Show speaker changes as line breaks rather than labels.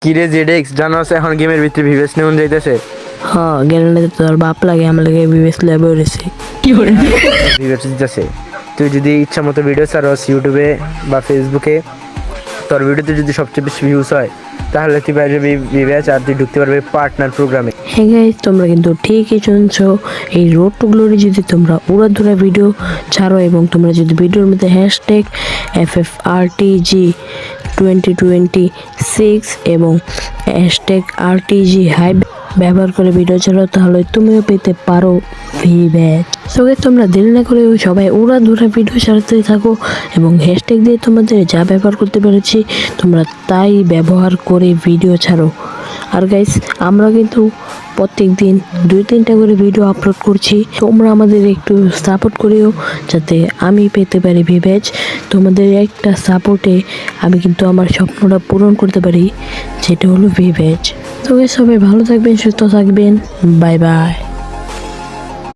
কিরে জেডেক্স জানোস এখন গেমের ভিতরে ভিভেস নেউন যাইতেছে।
হ্যাঁ গেলে তোর বাপ লাগে আমার লাগে বিবেশ লেবে রয়েছে
ভিভেস দিতেছে। তুই যদি ইচ্ছা মতো ভিডিও ছাড়স ইউটিউবে বা ফেসবুকে, তোর ভিডিওতে যদি সবচেয়ে বেশি ভিউজ হয় তাহলে তুই বাইরে ভিভেস আর তুই ঢুকতে পারবি পার্টনার প্রোগ্রামে।
হ্যাঁ গাইস, তোমরা কিন্তু ঠিকই শুনছো। এই রোড টু গ্লোরি যদি তোমরা উড়াধুরা ভিডিও ছাড়ো এবং তোমরা যদি ভিডিওর মধ্যে হ্যাশট্যাগ FFRTG2026 এবং হ্যাশট্যাগ RTG হাইপ ব্যবহার করে ভিডিও ছাড়ো, তাহলে তুমিও পেতে পারো ভিভ্যাচ। সো গাইস, তোমরা দেরি না করে সবাই উড়াধুরা ভিডিও ছাড়তে থাকো এবং হ্যাশট্যাগ দিয়ে তোমাদের যা ব্যবহার করতে পেরেছি তোমরা তাই ব্যবহার করে ভিডিও ছাড়ো। আর গাইস, আমরা কিন্তু প্রত্যেক দিন 2-3টা করে ভিডিও আপলোড করছি। তোমরা আমাদের একটু সাপোর্ট করিও যাতে আমি পেতে পারি ভিভ্যাচ। তোমাদের একটা সাপোর্টে আমি কিন্তু আমার স্বপ্নটা পূরণ করতে পারি, যেটা হলো ভিভ্যাচ। তো গাইস, সবাই ভালো থাকবেন, সুস্থ থাকবেন, বাই বাই।